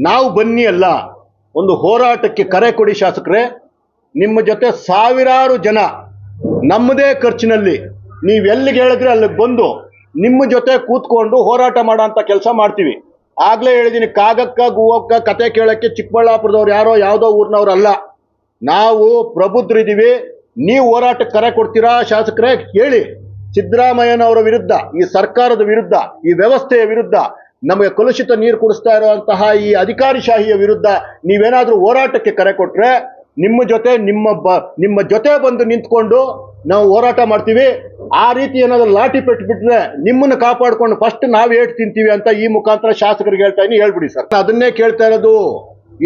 ನಾವು ಬನ್ನಿ ಅಲ್ಲ, ಒಂದು ಹೋರಾಟಕ್ಕೆ ಕರೆ ಕೊಡಿ ಶಾಸಕರೇ. ನಿಮ್ಮ ಜೊತೆ ಸಾವಿರಾರು ಜನ ನಮ್ಮದೇ ಖರ್ಚಿನಲ್ಲಿ ನೀವು ಎಲ್ಲಿಗೆ ಹೇಳಿದ್ರೆ ಅಲ್ಲಿಗೆ ಬಂದು ನಿಮ್ಮ ಜೊತೆ ಕೂತ್ಕೊಂಡು ಹೋರಾಟ ಮಾಡೋ ಅಂತ ಕೆಲಸ ಮಾಡ್ತೀವಿ. ಆಗ್ಲೇ ಹೇಳಿದ್ದೀನಿ, ಕಾಗಕ್ಕ ಗೂವಕ್ಕ ಕತೆ ಕೇಳಕ್ಕೆ ಚಿಕ್ಕಬಳ್ಳಾಪುರದವ್ರು ಯಾರೋ ಯಾವುದೋ ಊರಿನವ್ರಲ್ಲ. ನಾವು ಪ್ರಬುದ್ಧರಿದ್ದೀವಿ. ನೀವು ಹೋರಾಟಕ್ಕೆ ಕರೆ ಕೊಡ್ತೀರಾ ಶಾಸಕರೇ? ಹೇಳಿ. ಸಿದ್ದರಾಮಯ್ಯನವರ ವಿರುದ್ಧ, ಈ ಸರ್ಕಾರದ ವಿರುದ್ಧ, ಈ ವ್ಯವಸ್ಥೆಯ ವಿರುದ್ಧ, ನಮಗೆ ಕಲುಷಿತ ನೀರು ಕುಡಿಸ್ತಾ ಇರುವಂತಹ ಈ ಅಧಿಕಾರಿಶಾಹಿಯ ವಿರುದ್ಧ ನೀವೇನಾದ್ರೂ ಹೋರಾಟಕ್ಕೆ ಕರೆ ಕೊಟ್ರೆ ನಿಮ್ಮ ಜೊತೆ ಬಂದು ನಿಂತ್ಕೊಂಡು ನಾವು ಹೋರಾಟ ಮಾಡ್ತೀವಿ. ಆ ರೀತಿ ಏನಾದ್ರು ಲಾಠಿ ಪೆಟ್ಟು ಬಿಟ್ರೆ ನಿಮ್ಮನ್ನು ಕಾಪಾಡ್ಕೊಂಡು ಫಸ್ಟ್ ನಾವು ಏಟ್ ತಿಂತೀವಿ ಅಂತ ಈ ಮುಖಾಂತರ ಶಾಸಕರಿಗೆ ಹೇಳ್ತಾ ಇದೀನಿ. ಹೇಳ್ಬಿಡಿ ಸರ್. ಅದನ್ನೇ ಕೇಳ್ತಾ ಇರೋದು.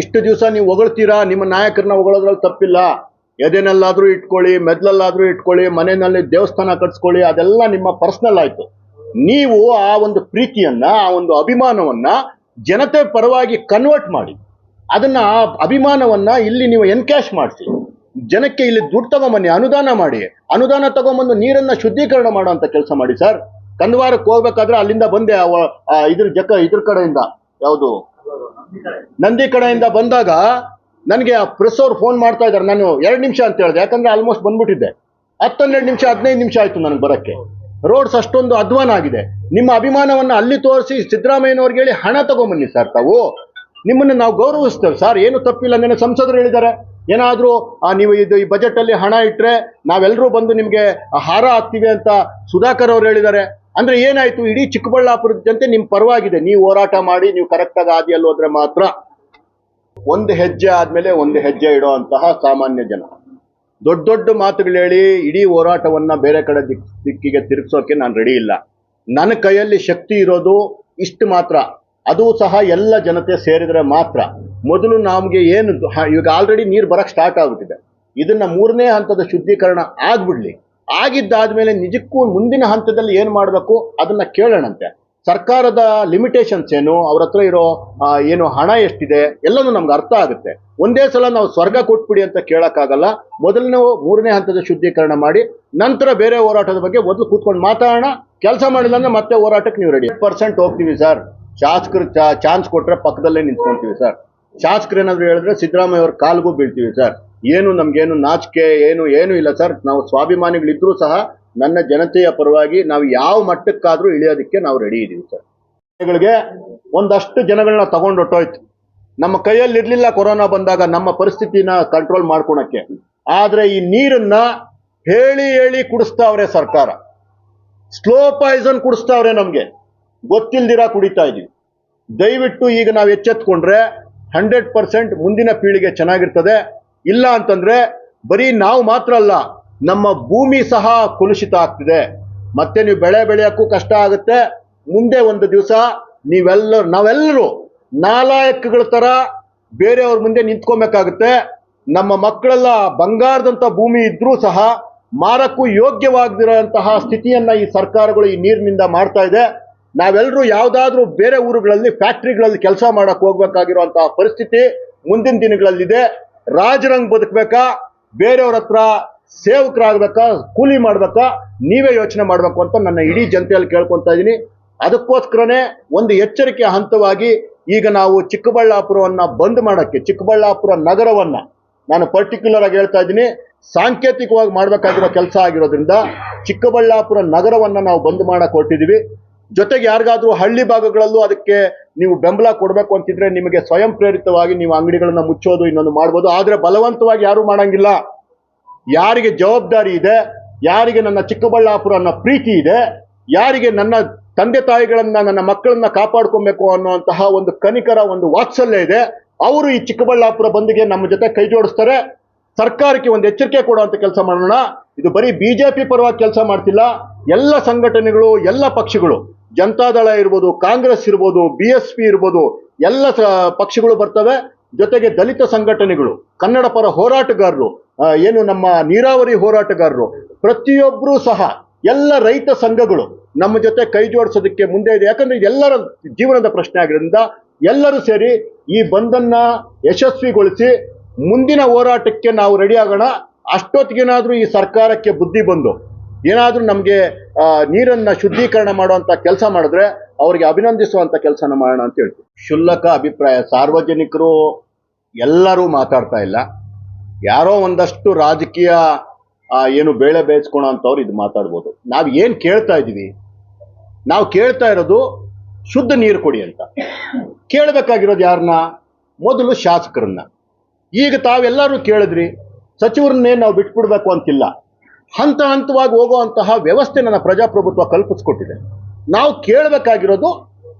ಇಷ್ಟು ದಿವಸ ನೀವು ಹೊಗಳ್ತೀರಾ, ನಿಮ್ಮ ನಾಯಕರನ್ನ ಹೊಗಳೋದ್ರಲ್ಲಿ ತಪ್ಪಿಲ್ಲ. ಎದೆನಲ್ಲಾದ್ರೂ ಇಟ್ಕೊಳ್ಳಿ, ಮೆದ್ಲಲ್ಲಾದ್ರೂ ಇಟ್ಕೊಳ್ಳಿ, ಮನೆಯಲ್ಲಿ ದೇವಸ್ಥಾನ ಕಟ್ಸ್ಕೊಳ್ಳಿ, ಅದೆಲ್ಲ ನಿಮ್ಮ ಪರ್ಸನಲ್ ಆಯ್ತು. ನೀವು ಆ ಒಂದು ಪ್ರೀತಿಯನ್ನ, ಆ ಒಂದು ಅಭಿಮಾನವನ್ನ ಜನತೆ ಪರವಾಗಿ ಕನ್ವರ್ಟ್ ಮಾಡಿ, ಅದನ್ನ ಆ ಅಭಿಮಾನವನ್ನ ಇಲ್ಲಿ ನೀವು ಎನ್ಕ್ಯಾಶ್ ಮಾಡಿಸಿ, ಜನಕ್ಕೆ ಇಲ್ಲಿ ದುಡ್ಡು ತಗೊಂಬನ್ನಿ, ಅನುದಾನ ಮಾಡಿ, ಅನುದಾನ ತಗೊಂಬಂದು ನೀರನ್ನ ಶುದ್ಧೀಕರಣ ಮಾಡುವಂತ ಕೆಲಸ ಮಾಡಿ ಸರ್. ಕಂದವಾರಕ್ಕೆ ಹೋಗ್ಬೇಕಾದ್ರೆ ಅಲ್ಲಿಂದ ಬಂದೆ, ಇದ್ರ ಕಡೆಯಿಂದ, ಯಾವುದು ನಂದಿ ಕಡೆಯಿಂದ ಬಂದಾಗ ನನಗೆ ಆ ಪ್ರೆಸ್ ಅವ್ರು ಫೋನ್ ಮಾಡ್ತಾ ಇದ್ದಾರೆ. ನಾನು 2 ನಿಮಿಷ ಅಂತ ಹೇಳಿದೆ, ಯಾಕಂದ್ರೆ ಆಲ್ಮೋಸ್ಟ್ ಬಂದ್ಬಿಟ್ಟಿದ್ದೆ. 10-12 ನಿಮಿಷ 15 ನಿಮಿಷ ಆಯ್ತು ನನಗೆ ಬರಕ್ಕೆ. ರೋಡ್ಸ್ ಅಷ್ಟೊಂದು ಅಧ್ವಾನ ಆಗಿದೆ. ನಿಮ್ಮ ಅಭಿಮಾನವನ್ನ ಅಲ್ಲಿ ತೋರಿಸಿ ಸಿದ್ದರಾಮಯ್ಯನವ್ರಿಗೆ ಹೇಳಿ ಹಣ ತಗೊಂಬನ್ನಿ ಸರ್. ತಾವು ನಿಮ್ಮನ್ನು ನಾವು ಗೌರವಿಸ್ತೇವೆ ಸರ್, ಏನು ತಪ್ಪಿಲ್ಲ. ನೆನೆ ಸಂಸದರು ಹೇಳಿದ್ದಾರೆ, ಏನಾದ್ರೂ ನೀವು ಈ ಬಜೆಟ್ ಅಲ್ಲಿ ಹಣ ಇಟ್ರೆ ನಾವೆಲ್ಲರೂ ಬಂದು ನಿಮ್ಗೆ ಹಾರ ಹಾಕ್ತೀವಿ ಅಂತ ಸುಧಾಕರ್ ಅವರು ಹೇಳಿದ್ದಾರೆ. ಅಂದ್ರೆ ಏನಾಯ್ತು? ಇಡೀ ಚಿಕ್ಕಬಳ್ಳಾಪುರದ ಜನತೆ ನಿಮ್ ಪರವಾಗಿದೆ. ನೀವು ಹೋರಾಟ ಮಾಡಿ, ನೀವು ಕರೆಕ್ಟ್ ಆಗಿ ಆದಿಯಲ್ಲಿ ಹೋದ್ರೆ ಮಾತ್ರ. ಒಂದು ಹೆಜ್ಜೆ ಆದ್ಮೇಲೆ ಒಂದು ಹೆಜ್ಜೆ ಇಡೋ ಅಂತಹ ಸಾಮಾನ್ಯ ಜನ ದೊಡ್ಡ ದೊಡ್ಡ ಮಾತುಗಳು ಹೇಳಿ ಇಡೀ ಹೋರಾಟವನ್ನ ಬೇರೆ ಕಡೆ ದಿಕ್ಕಿಗೆ ತಿರುಗಿಸೋಕೆ ನಾನು ರೆಡಿ ಇಲ್ಲ. ನನ್ನ ಕೈಯಲ್ಲಿ ಶಕ್ತಿ ಇರೋದು ಇಷ್ಟು ಮಾತ್ರ. ಅದು ಸಹ ಎಲ್ಲ ಜನತೆ ಸೇರಿದ್ರೆ ಮಾತ್ರ. ಮೊದಲು ನಮ್ಗೆ ಏನು ಈಗ ಆಲ್ರೆಡಿ ನೀರು ಬರಕ್ ಸ್ಟಾರ್ಟ್ ಆಗ್ಬಿಟ್ಟಿದೆ. ಇದನ್ನ 3ನೇ ಹಂತದ ಶುದ್ಧೀಕರಣ ಆಗ್ಬಿಡ್ಲಿ. ಆಗಿದ್ದಾದ್ಮೇಲೆ ನಿಜಕ್ಕೂ ಮುಂದಿನ ಹಂತದಲ್ಲಿ ಏನ್ ಮಾಡಬೇಕು ಅದನ್ನ ಕೇಳೋಣಂತೆ. ಸರ್ಕಾರದ ಲಿಮಿಟೇಷನ್ಸ್ ಏನು, ಅವ್ರ ಹತ್ರ ಇರೋ ಏನು ಹಣ ಎಷ್ಟಿದೆ ಎಲ್ಲನೂ ನಮ್ಗೆ ಅರ್ಥ ಆಗುತ್ತೆ. ಒಂದೇ ಸಲ ನಾವು ಸ್ವರ್ಗ ಕೊಟ್ಬಿಡಿ ಅಂತ ಕೇಳಕ್ಕಾಗಲ್ಲ. ಮೊದಲು ನಾವು 3ನೇ ಹಂತದ ಶುದ್ಧೀಕರಣ ಮಾಡಿ, ನಂತರ ಬೇರೆ ಹೋರಾಟದ ಬಗ್ಗೆ ಮೊದಲು ಕೂತ್ಕೊಂಡು ಮಾತಾಡೋಣ. ಕೆಲಸ ಮಾಡಿಲ್ಲ ಅಂದ್ರೆ ಮತ್ತೆ ಹೋರಾಟಕ್ಕೆ ನೀವು ರೆಡಿ. 100% ಹೋಗ್ತೀವಿ ಸರ್. ಶಾಸಕರು ಚಾನ್ಸ್ ಕೊಟ್ರೆ ಪಕ್ಕದಲ್ಲೇ ನಿಂತ್ಕೊಂತೀವಿ ಸರ್. ಶಾಸಕರು ಏನಾದ್ರು ಹೇಳಿದ್ರೆ ಸಿದ್ದರಾಮಯ್ಯ ಅವ್ರ ಕಾಲ್ಗೂ ಬೀಳ್ತೀವಿ ಸರ್. ಏನು ನಮ್ಗೇನು ನಾಚಿಕೆ ಏನು ಇಲ್ಲ ಸರ್. ನಾವು ಸ್ವಾಭಿಮಾನಿಗಳಿದ್ರೂ ಸಹ ನನ್ನ ಜನತೆಯ ಪರವಾಗಿ ನಾವು ಯಾವ ಮಟ್ಟಕ್ಕಾದ್ರೂ ಇಳಿಯೋದಕ್ಕೆ ನಾವು ರೆಡಿ ಇದೀವಿ ಸರ್. ಒಂದಷ್ಟು ಜನಗಳನ್ನ ತಗೊಂಡು ಹೊಟ್ಟೋಯ್ತು. ನಮ್ಮ ಕೈಯಲ್ಲಿ ಇರ್ಲಿಲ್ಲ ಕೊರೋನಾ ಬಂದಾಗ ನಮ್ಮ ಪರಿಸ್ಥಿತಿನ ಕಂಟ್ರೋಲ್ ಮಾಡ್ಕೊಳಕ್ಕೆ. ಆದ್ರೆ ಈ ನೀರನ್ನ ಹೇಳಿ ಕುಡಿಸ್ತಾವ್ರೆ ಸರ್ಕಾರ. ಸ್ಲೋ ಪಾಯ್ಸನ್ ಕುಡಿಸ್ತಾವ್ರೆ. ನಮ್ಗೆ ಗೊತ್ತಿಲ್ದಿರಾ ಕುಡಿತಾ ಇದೀವಿ. ದಯವಿಟ್ಟು ಈಗ ನಾವು ಎಚ್ಚೆತ್ಕೊಂಡ್ರೆ 100% ಮುಂದಿನ ಪೀಳಿಗೆ ಚೆನ್ನಾಗಿರ್ತದೆ. ಇಲ್ಲ ಅಂತಂದ್ರೆ ಬರೀ ನಾವು ಮಾತ್ರ ಅಲ್ಲ, ನಮ್ಮ ಭೂಮಿ ಸಹ ಕಲುಷಿತ ಆಗ್ತಿದೆ. ಮತ್ತೆ ನೀವು ಬೆಳೆ ಬೆಳೆಯಕ್ಕೂ ಕಷ್ಟ ಆಗುತ್ತೆ. ಮುಂದೆ ಒಂದು ದಿವಸ ನಾವೆಲ್ಲರೂ ನಾಲಾಯಕಗಳ ತರ ಬೇರೆಯವ್ರ ಮುಂದೆ ನಿಂತ್ಕೊಬೇಕಾಗುತ್ತೆ. ನಮ್ಮ ಮಕ್ಕಳೆಲ್ಲ ಬಂಗಾರದಂತ ಭೂಮಿ ಇದ್ರೂ ಸಹ ಮಾರಕ್ಕೂ ಯೋಗ್ಯವಾಗದಿರೋಂತಹ ಸ್ಥಿತಿಯನ್ನ ಈ ಸರ್ಕಾರಗಳು ಈ ನೀರಿನಿಂದ ಮಾಡ್ತಾ ಇದೆ. ನಾವೆಲ್ಲರೂ ಯಾವ್ದಾದ್ರೂ ಬೇರೆ ಊರುಗಳಲ್ಲಿ ಫ್ಯಾಕ್ಟ್ರಿಗಳಲ್ಲಿ ಕೆಲಸ ಮಾಡಕ್ ಹೋಗ್ಬೇಕಾಗಿರುವಂತಹ ಪರಿಸ್ಥಿತಿ ಮುಂದಿನ ದಿನಗಳಲ್ಲಿದೆ. ರಾಜರಂಗ್ ಬದುಕಬೇಕಾ, ಬೇರೆಯವ್ರ ಹತ್ರ ಸೇವಕರಾಗಬೇಕಾ, ಕೂಲಿ ಮಾಡ್ಬೇಕಾ, ನೀವೇ ಯೋಚನೆ ಮಾಡ್ಬೇಕು ಅಂತ ನನ್ನ ಇಡೀ ಜನತೆಯಲ್ಲಿ ಕೇಳ್ಕೊತಾ ಇದ್ದೀನಿ. ಅದಕ್ಕೋಸ್ಕರನೇ ಒಂದು ಎಚ್ಚರಿಕೆ ಹಂತವಾಗಿ ಈಗ ನಾವು ಚಿಕ್ಕಬಳ್ಳಾಪುರವನ್ನ ಬಂದ್ ಮಾಡಕ್ಕೆ, ಚಿಕ್ಕಬಳ್ಳಾಪುರ ನಗರವನ್ನ ನಾನು ಪರ್ಟಿಕ್ಯುಲರ್ ಆಗಿ ಹೇಳ್ತಾ ಇದ್ದೀನಿ, ಸಾಂಕೇತಿಕವಾಗಿ ಮಾಡ್ಬೇಕಾಗಿರೋ ಕೆಲಸ ಆಗಿರೋದ್ರಿಂದ ಚಿಕ್ಕಬಳ್ಳಾಪುರ ನಗರವನ್ನ ನಾವು ಬಂದ್ ಮಾಡಕ್ ಹೊರಟಿದೀವಿ. ಜೊತೆಗೆ ಯಾರಿಗಾದ್ರೂ ಹಳ್ಳಿ ಭಾಗಗಳಲ್ಲೂ ಅದಕ್ಕೆ ನೀವು ಬೆಂಬಲ ಕೊಡಬೇಕು ಅಂತಿದ್ರೆ ನಿಮಗೆ ಸ್ವಯಂ ಪ್ರೇರಿತವಾಗಿ ನೀವು ಅಂಗಡಿಗಳನ್ನ ಮುಚ್ಚೋದು ಇನ್ನೊಂದು ಮಾಡ್ಬೋದು. ಆದ್ರೆ ಬಲವಂತವಾಗಿ ಯಾರು ಮಾಡಂಗಿಲ್ಲ. ಯಾರಿಗೆ ಜವಾಬ್ದಾರಿ ಇದೆ, ಯಾರಿಗೆ ನನ್ನ ಚಿಕ್ಕಬಳ್ಳಾಪುರ ಅನ್ನೋ ಪ್ರೀತಿ ಇದೆ, ಯಾರಿಗೆ ನನ್ನ ತಂದೆ ತಾಯಿಗಳನ್ನ, ನನ್ನ ಮಕ್ಕಳನ್ನ ಕಾಪಾಡ್ಕೊಬೇಕು ಅನ್ನುವಂತಹ ಒಂದು ಕನಿಕರ, ಒಂದು ವಾತ್ಸಲ್ಯ ಇದೆ, ಅವರು ಈ ಚಿಕ್ಕಬಳ್ಳಾಪುರ ಬಂದ್ಗೆ ನಮ್ಮ ಜೊತೆ ಕೈ ಜೋಡಿಸ್ತಾರೆ. ಸರ್ಕಾರಕ್ಕೆ ಒಂದು ಎಚ್ಚರಿಕೆ ಕೊಡುವಂತ ಕೆಲಸ ಮಾಡೋಣ. ಇದು ಬರೀ ಬಿಜೆಪಿ ಪರವಾಗಿ ಕೆಲಸ ಮಾಡ್ತಿಲ್ಲ. ಎಲ್ಲ ಸಂಘಟನೆಗಳು, ಎಲ್ಲ ಪಕ್ಷಗಳು, ಜನತಾದಳ ಇರ್ಬೋದು, ಕಾಂಗ್ರೆಸ್ ಇರ್ಬೋದು, BSP ಇರ್ಬೋದು, ಎಲ್ಲ ಪಕ್ಷಗಳು ಬರ್ತವೆ. ಜೊತೆಗೆ ದಲಿತ ಸಂಘಟನೆಗಳು, ಕನ್ನಡ ಪರ ಹೋರಾಟಗಾರರು, ಏನು ನಮ್ಮ ನೀರಾವರಿ ಹೋರಾಟಗಾರರು, ಪ್ರತಿಯೊಬ್ಬರೂ ಸಹ ಎಲ್ಲ ರೈತ ಸಂಘಗಳು ನಮ್ಮ ಜೊತೆ ಕೈ ಜೋಡಿಸೋದಕ್ಕೆ ಮುಂದೆ ಇದೆ. ಯಾಕಂದ್ರೆ ಇದೆಲ್ಲರ ಜೀವನದ ಪ್ರಶ್ನೆ ಆಗಿರೋದ್ರಿಂದ ಎಲ್ಲರೂ ಸೇರಿ ಈ ಬಂದನ್ನ ಯಶಸ್ವಿಗೊಳಿಸಿ ಮುಂದಿನ ಹೋರಾಟಕ್ಕೆ ನಾವು ರೆಡಿ ಆಗೋಣ. ಅಷ್ಟೊತ್ತಿಗೇನಾದ್ರೂ ಈ ಸರ್ಕಾರಕ್ಕೆ ಬುದ್ಧಿ ಬಂದು ಏನಾದ್ರೂ ನಮ್ಗೆ ನೀರನ್ನ ಶುದ್ಧೀಕರಣ ಮಾಡುವಂತ ಕೆಲಸ ಮಾಡಿದ್ರೆ ಅವರಿಗೆ ಅಭಿನಂದಿಸುವಂತ ಕೆಲಸನ ಮಾಡೋಣ ಅಂತ ಹೇಳ್ತೀವಿ. ಕ್ಷುಲ್ಲಕ ಅಭಿಪ್ರಾಯ. ಸಾರ್ವಜನಿಕರು ಎಲ್ಲರೂ ಮಾತಾಡ್ತಾ ಇಲ್ಲ, ಯಾರೋ ಒಂದಷ್ಟು ರಾಜಕೀಯ ಏನು ಬೇಳೆ ಬೇಯಿಸ್ಕೊಳೋ ಅಂತವ್ರು ಇದು ಮಾತಾಡ್ಬೋದು. ನಾವು ಏನು ಕೇಳ್ತಾ ಇದೀವಿ, ನಾವು ಕೇಳ್ತಾ ಇರೋದು ಶುದ್ಧ ನೀರು ಕೊಡಿ ಅಂತ. ಕೇಳಬೇಕಾಗಿರೋದು ಯಾರನ್ನ? ಮೊದಲು ಶಾಸಕರನ್ನ. ಈಗ ತಾವೆಲ್ಲರೂ ಕೇಳಿದ್ರಿ, ಸಚಿವರನ್ನೇ ನಾವು ಬಿಟ್ಬಿಡ್ಬೇಕು ಅಂತಿಲ್ಲ. ಹಂತ ಹಂತವಾಗಿ ಹೋಗುವಂತಹ ವ್ಯವಸ್ಥೆ ನನ್ನ ಪ್ರಜಾಪ್ರಭುತ್ವ ಕಲ್ಪಿಸ್ಕೊಟ್ಟಿದೆ. ನಾವು ಕೇಳಬೇಕಾಗಿರೋದು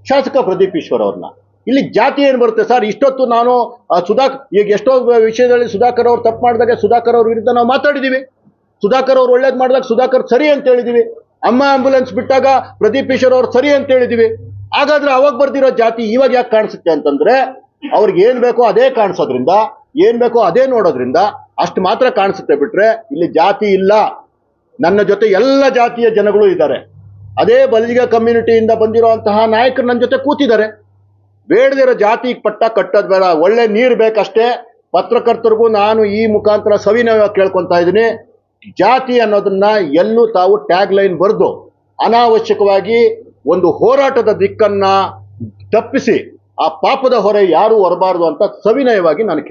ಶಾಸಕ ಪ್ರದೀಪ್ ಈಶ್ವರ್ ಅವ್ರನ್ನ. ಇಲ್ಲಿ ಜಾತಿ ಏನು ಬರುತ್ತೆ ಸರ್? ಇಷ್ಟೊತ್ತು ನಾನು ಈಗ ಎಷ್ಟೋ ವಿಷಯದಲ್ಲಿ ಸುಧಾಕರ್ ಅವ್ರು ತಪ್ಪು ಮಾಡಿದಾಗ ಸುಧಾಕರ್ ಅವ್ರ ವಿರುದ್ಧ ನಾವು ಮಾತಾಡಿದೀವಿ. ಸುಧಾಕರ್ ಅವ್ರು ಒಳ್ಳೇದು ಮಾಡಿದಾಗ ಸುಧಾಕರ್ ಸರಿ ಅಂತ ಹೇಳಿದೀವಿ. ಅಮ್ಮ ಆಂಬುಲೆನ್ಸ್ ಬಿಟ್ಟಾಗ ಪ್ರದೀಪ್ ಈಶ್ವರ್ ಅವ್ರು ಸರಿ ಅಂತ ಹೇಳಿದೀವಿ. ಹಾಗಾದ್ರೆ ಅವಾಗ ಬರ್ದಿರೋ ಜಾತಿ ಇವಾಗ ಯಾಕೆ ಕಾಣಿಸುತ್ತೆ ಅಂತಂದ್ರೆ, ಅವ್ರಿಗೆ ಏನ್ ಬೇಕೋ ಅದೇ ಕಾಣಿಸೋದ್ರಿಂದ, ಏನ್ ಬೇಕೋ ಅದೇ ನೋಡೋದ್ರಿಂದ ಅಷ್ಟು ಮಾತ್ರ ಕಾಣಿಸುತ್ತೆ. ಬಿಟ್ರೆ ಇಲ್ಲಿ ಜಾತಿ ಇಲ್ಲ. ನನ್ನ ಜೊತೆ ಎಲ್ಲ ಜಾತಿಯ ಜನಗಳು ಇದ್ದಾರೆ. ಅದೇ ಬಲಿಗ ಕಮ್ಯುನಿಟಿಯಿಂದ ಬಂದಿರುವಂತಹ ನಾಯಕರು ನನ್ನ ಜೊತೆ ಕೂತಿದ್ದಾರೆ. ಬೇಡದಿರೋ ಜಾತಿ ಪಟ್ಟ ಕಟ್ಟೋದು ಬೇಡ, ಒಳ್ಳೆ ನೀರು ಬೇಕಷ್ಟೇ. ಪತ್ರಕರ್ತರಿಗೂ ನಾನು ಈ ಮುಖಾಂತರ ಸವಿನಯ ಕೇಳ್ಕೊತಾ ಇದ್ದೀನಿ, ಜಾತಿ ಅನ್ನೋದನ್ನ ಎಲ್ಲೂ ತಾವು ಟ್ಯಾಗ್ ಲೈನ್ ಬರೆದು ಅನಾವಶ್ಯಕವಾಗಿ ಒಂದು ಹೋರಾಟದ ದಿಕ್ಕನ್ನ ತಪ್ಪಿಸಿ ಆ ಪಾಪದ ಹೊರೆ ಯಾರೂ ಹೊರಬಾರದು ಅಂತ ಸವಿನಯವಾಗಿ ನಾನು